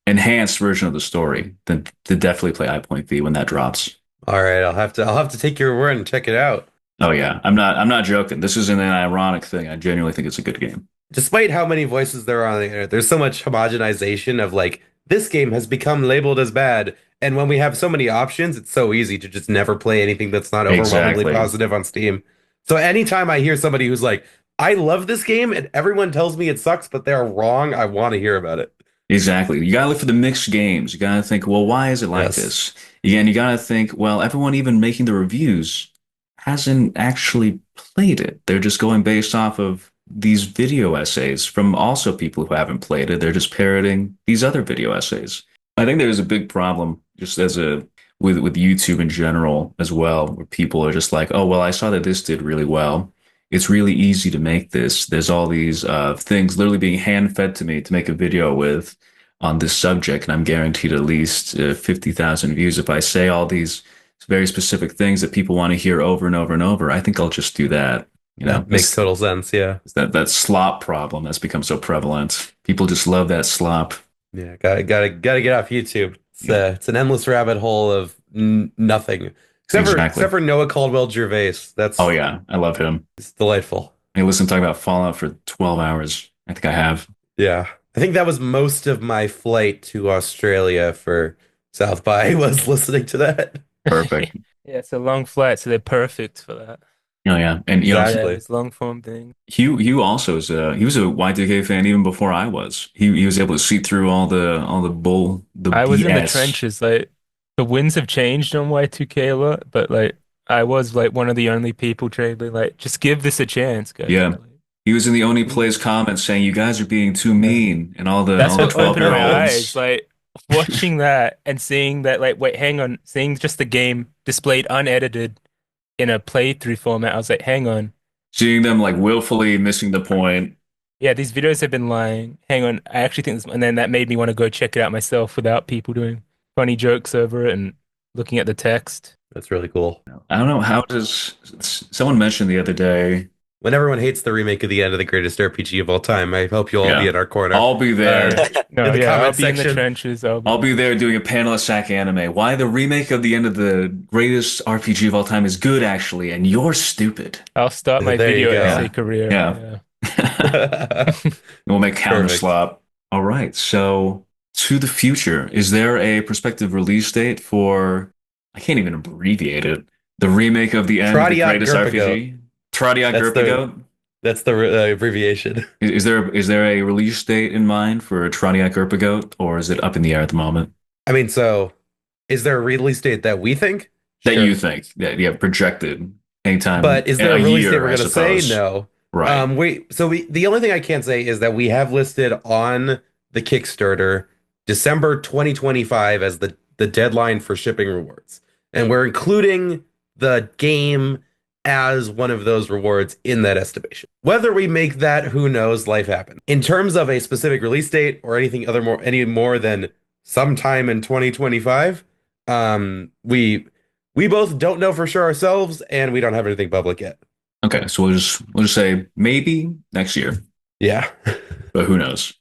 enhanced version of the story, then to definitely play iPoint when that drops. All right, I'll have to take your word and check it out. Oh yeah, I'm not joking. This isn't an ironic thing. I genuinely think it's a good game. Despite how many voices there are on the internet, there's so much homogenization of like this game has become labeled as bad. And when we have so many options, it's so easy to just never play anything that's not overwhelmingly Exactly. positive on Steam. So anytime I hear somebody who's like, I love this game and everyone tells me it sucks, but they're wrong, I want to hear about it. Exactly. You gotta look for the mixed games. You gotta think, well, why is it like Yes. this? Again, you gotta think, well, everyone even making the reviews hasn't actually played it. They're just going based off of these video essays from also people who haven't played it. They're just parroting these other video essays. I think there's a big problem just as a with YouTube in general as well, where people are just like, oh, well, I saw that this did really well. It's really easy to make this. There's all these things literally being hand fed to me to make a video with on this subject, and I'm guaranteed at least 50,000 views if I say all these very specific things that people want to hear over and over and over. I think I'll just do that. You know, That makes total sense. Yeah. it's that slop problem that's become so prevalent. People just love that slop. Yeah. Gotta get off YouTube. It's an endless rabbit hole of nothing. Exactly. Except for Noah Caldwell Gervais. Oh That's yeah, I love him. it's delightful. I listen to talk about Fallout for 12 hours. I think I have. Yeah. I think that was most of my flight to Australia for South by was listening to that. Perfect. Yeah, it's a long flight, so they're perfect for that. Oh yeah, and Exactly. It's long form thing. Hugh also is he was a Y2K fan even before I was. He was able to see through all the I was in the BS. trenches. Like the winds have changed on Y2K a lot, but like I was like one of the only people trading. Like, just give this a chance, guys. Yeah, Like, he was in the Only Plays comments saying you guys are being too Yeah. mean and all the that's all the what 12 opened year my eyes. olds Like watching that and seeing that. Like, wait, hang on, seeing just the game displayed unedited in a playthrough format. I was like, hang on. seeing them like willfully missing the point. Yeah, these videos have been lying. Hang on, I actually think this, and then that made me want to go check it out myself without people doing funny jokes over it and looking at the text. That's really cool. I don't know how does someone mentioned the other day. When everyone hates the remake of the end of the greatest RPG of all time, I hope you'll all be Yeah, in our corner. I'll be there. No, In the yeah, I'll comment be in the section. trenches. I'll be there doing a panel at SAC Anime. Why the remake of the end of the greatest RPG of all time is good, actually, and you're stupid. I'll start my There you video go. essay career. Yeah. Yeah. We'll make counter Perfect. slop. All right. So to the future, is there a prospective release date for? I can't even abbreviate it. The remake of the end of the Tradiot greatest Gurpagoat. RPG. Tradiot That's the Gurpagoat. that's the abbreviation. Is there a release date in mind for Tradiot Gurpagoat, or is it up in the air at the moment? I mean, so is there a release date that we think? That Sure. you think that you have projected anytime But is in there a release date year, we're I gonna say? suppose. No. Right. We the only thing I can say is that we have listed on the Kickstarter December 2025 as the deadline for shipping rewards. And we're including the game as one of those rewards in that estimation. Whether we make that, who knows, life happens. In terms of a specific release date or any more than sometime in 2025, we both don't know for sure ourselves, and we don't have anything public yet. Okay, so we'll just say maybe next year, Yeah. but who knows?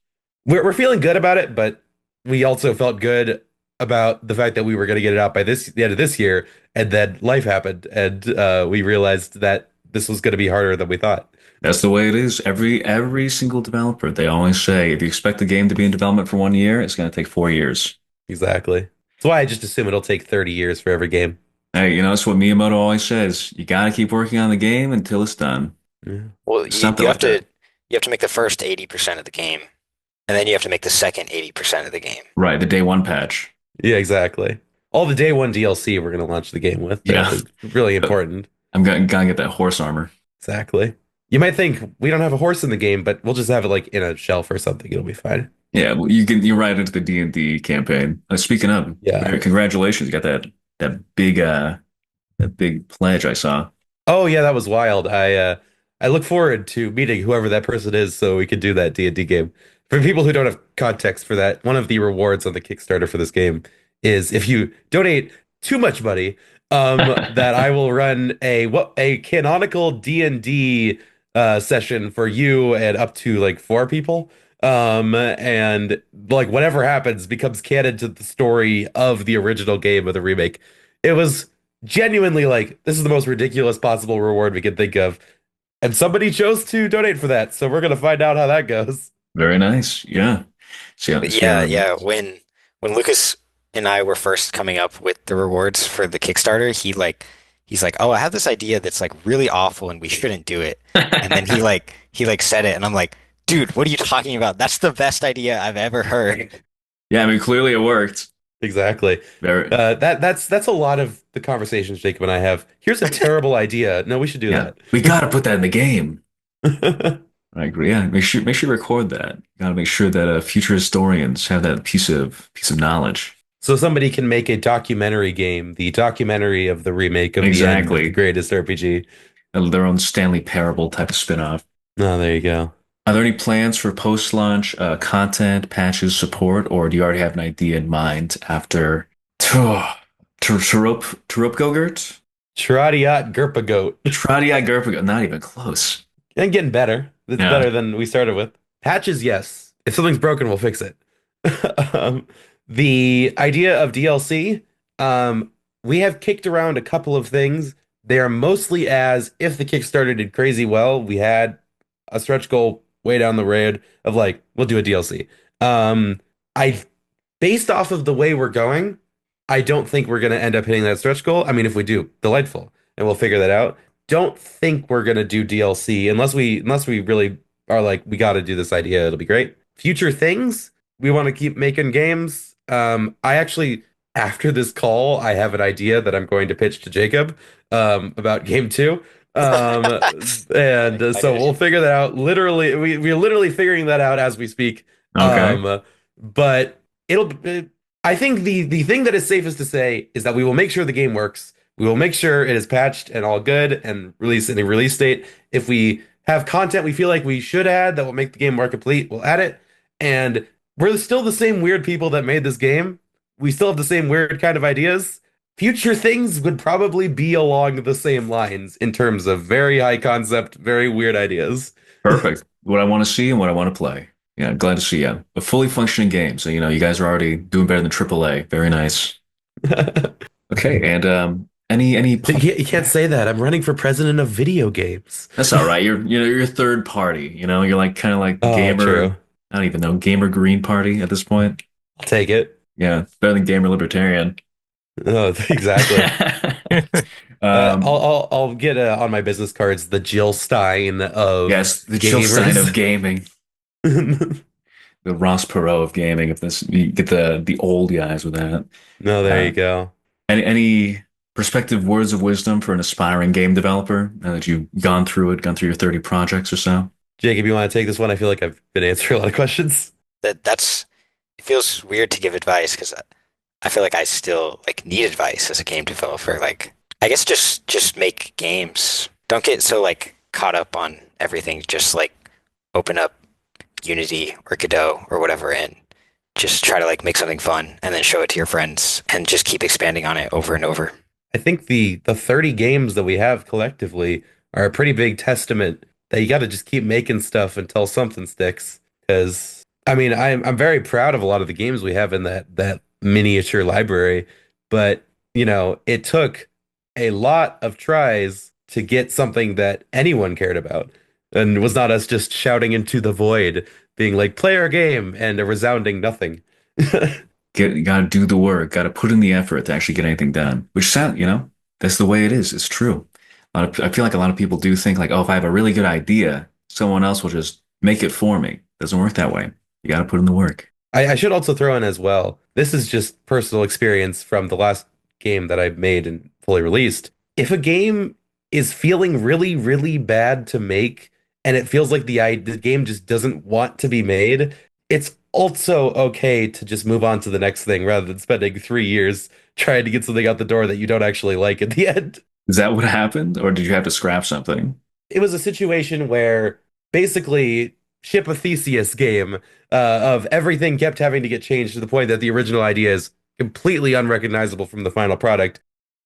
We're feeling good about it, but we also felt good about the fact that we were going to get it out by the end of this year, and then life happened, and we realized that this was going to be harder than we thought. That's the way it is. Every single developer, they always say if you expect the game to be in development for 1 year, it's going to take 4 years. Exactly. That's why I just assume it'll take 30 years for every game. Hey, that's what Miyamoto always says. You got to keep working on the game until it's done. Yeah. Well, Something you like have to that. you have to make the first 80% of the game, and then you have to make the second 80% of the game. Right, the day one patch. Yeah, exactly. All the day one DLC we're going to launch the game with. Yeah. Really important. I'm gonna get that horse armor. Exactly. You might think we don't have a horse in the game, but we'll just have it like in a shelf or something. It'll be fine. Yeah, well, you're right into the D&D campaign. Speaking of, Yeah. congratulations, you got that big pledge I saw. Oh yeah, that was wild. I look forward to meeting whoever that person is so we can do that D&D game. For people who don't have context for that, one of the rewards on the Kickstarter for this game is if you donate too much money, that I will run a canonical D&D session for you and up to like 4 people. And like whatever happens becomes canon to the story of the original game of the remake. It was genuinely like this is the most ridiculous possible reward we could think of. And somebody chose to donate for that, so we're gonna find out how that goes. Very nice. Yeah. But yeah. When Lucas and I were first coming up with the rewards for the Kickstarter, he's like, "Oh, I have this idea that's like really awful and we shouldn't do it." And then he said it and I'm like, "Dude, what are you talking about? That's the best idea I've ever heard." Yeah, I mean, clearly it worked. Exactly. Very, That's a lot of the conversations Jacob and I have. Here's a terrible idea. No, we should do yeah. We gotta put that in the game. that. I agree. Yeah, make sure you record that. Gotta make sure that future historians have that piece of knowledge. So somebody can make a documentary game, the documentary of the remake of the end of the Exactly. greatest RPG. Their own Stanley Parable type of spin-off. Oh, there you go. Are there any plans for post-launch content, patches, support, or do you already have an idea in mind after Gogurt? Tradiat Gerpa Goat. Tradia Gerpigo? Not even close. And getting better. It's Yeah. better than we started with. Patches, yes. If something's broken, we'll fix it. um, the idea of DLC, we have kicked around a couple of things. They are mostly as if the Kickstarter did crazy well, we had a stretch goal way down the road of like, we'll do a DLC. I based off of the way we're going, I don't think we're gonna end up hitting that stretch goal. I mean, if we do, delightful, and we'll figure that out. Don't think we're gonna do DLC unless we really are like, we gotta do this idea, it'll be great. Future things, we want to keep making games. I actually, after this call, I have an idea that I'm going to pitch to Jacob about game two. And so we'll figure that out. Literally, we're literally figuring that out as we speak. Okay. But I think the thing that is safest to say is that we will make sure the game works. We will make sure it is patched and all good and released in a release date. If we have content we feel like we should add that will make the game more complete, we'll add it. And we're still the same weird people that made this game. We still have the same weird kind of ideas. Future things would probably be along the same lines in terms of very high concept, very weird ideas. Perfect. What I want to see and what I want to play. Yeah, glad to see you. A fully functioning game. So, you guys are already doing better than AAA. Very nice. Okay, and any You can't say that. I'm running for president of video games. that's all right. You're third party, you're like kind of like Oh, gamer, true. I don't even know, gamer green party at this point. I'll take it. Yeah, better than gamer libertarian. Oh, exactly. Um, I'll get on my business cards the Jill Stein of yes, the Jill Stein gamers. of gaming. The Ross Perot of gaming. If this, you get the old guys with that. No, there Uh, you go. Any perspective words of wisdom for an aspiring game developer now that you've gone through your 30 projects or so? Jacob, you want to take this one? I feel like I've been answering a lot of questions. That's it feels weird to give advice because I feel like I still like need advice as a game developer. Like I guess just make games. Don't get so like caught up on everything. Just like open up Unity or Godot or whatever and just try to like make something fun and then show it to your friends and just keep expanding on it over and over. I think the 30 games that we have collectively are a pretty big testament that you got to just keep making stuff until something sticks. Because I mean, I'm very proud of a lot of the games we have in that miniature library, but it took a lot of tries to get something that anyone cared about, and it was not us just shouting into the void, being like, "Play our game," and a resounding nothing. You gotta do the work, gotta put in the effort to actually get anything done. Which sound, that's the way it is. It's true. I feel like a lot of people do think like, oh, if I have a really good idea, someone else will just make it for me. Doesn't work that way. You gotta put in the work. I should also throw in as well. This is just personal experience from the last game that I've made and fully released. If a game is feeling really, really bad to make, and it feels like the game just doesn't want to be made, it's also okay to just move on to the next thing rather than spending 3 years trying to get something out the door that you don't actually like at the end. Is that what happened, or did you have to scrap something? It was a situation where basically Ship of Theseus game of everything kept having to get changed to the point that the original idea is completely unrecognizable from the final product.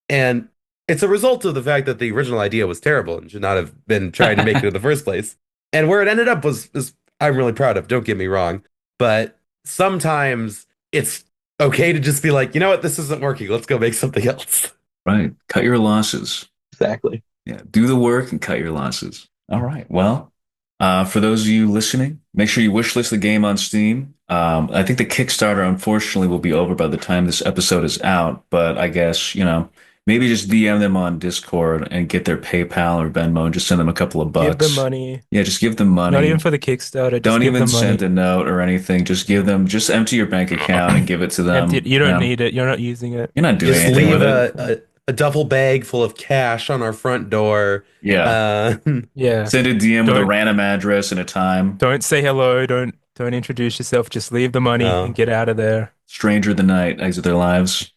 And it's a result of the fact that the original idea was terrible and should not have been trying to make it in the first place. And where it ended up was I'm really proud of, don't get me wrong. But sometimes it's okay to just be like, you know what, this isn't working. Let's go make something else. Right. Cut your losses. Exactly. Yeah. Do the work and cut your losses. All right. Well, for those of you listening, make sure you wishlist the game on Steam. I think the Kickstarter, unfortunately, will be over by the time this episode is out. But I guess, maybe just DM them on Discord and get their PayPal or Venmo and just send them a couple of Give bucks. them money. Yeah, just give them money. Not even for the Kickstarter. Just Don't give even them money. send a note or anything. Just empty your bank account and give it to them. You don't need it. You're not using it. You're not doing Just anything leave with it. a duffel bag full of cash on our front door. Yeah. Yeah. Send a DM with a Don't- random address and a time. Don't say hello. Don't introduce yourself. Just leave the money No. and get out of there. Stranger the night, exit their lives.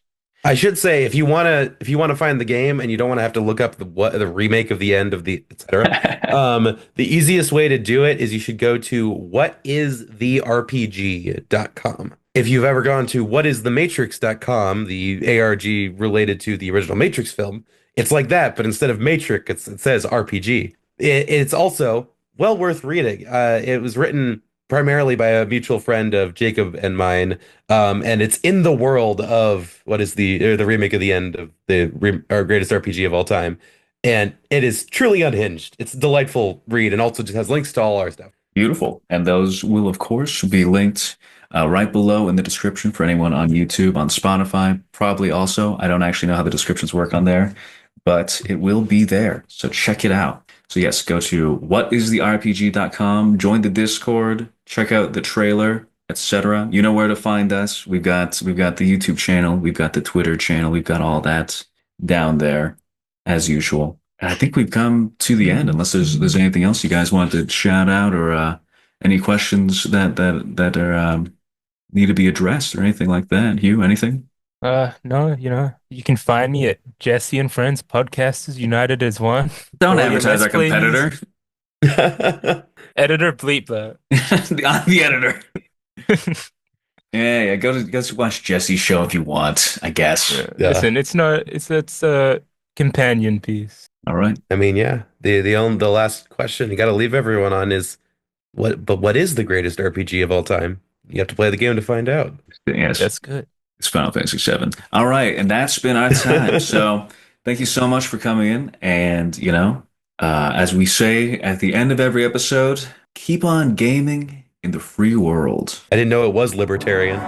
I should say if you wanna find the game and you don't want to have to look up the remake of the end of the etc. The easiest way to do it is you should go to whatistherpg.com. If you've ever gone to whatisthematrix.com, the ARG related to the original Matrix film, it's like that, but instead of Matrix, it says RPG. It's also well worth reading. It was written primarily by a mutual friend of Jacob and mine, and it's in the world of what is the remake of the end of our greatest RPG of all time, and it is truly unhinged. It's a delightful read, and also just has links to all our stuff. Beautiful. And those will, of course, be linked right below in the description for anyone on YouTube, on Spotify, probably also. I don't actually know how the descriptions work on there, but it will be there. So check it out. So yes, go to whatistherpg.com, join the Discord, check out the trailer, etc. You know where to find us. We've got the YouTube channel, we've got the Twitter channel, we've got all that down there as usual. And I think we've come to the end, unless there's anything else you guys want to shout out or any questions that are need to be addressed or anything like that. Hugh, anything? No, you can find me at Jesse and Friends Podcasters United as one. Don't All your advertise our Let's Plays. competitor. Editor bleep that. The editor. Yeah. Go watch Jesse's show if you want, I guess. Yeah. Listen, it's a companion piece. All right. I mean, yeah. The last question you got to leave everyone on is what is the greatest RPG of all time? You have to play the game to find out. Yes. That's good. It's Final Fantasy VII. All right, and that's been our time. So thank you so much for coming in. And as we say at the end of every episode, keep on gaming in the free world. I didn't know it was libertarian.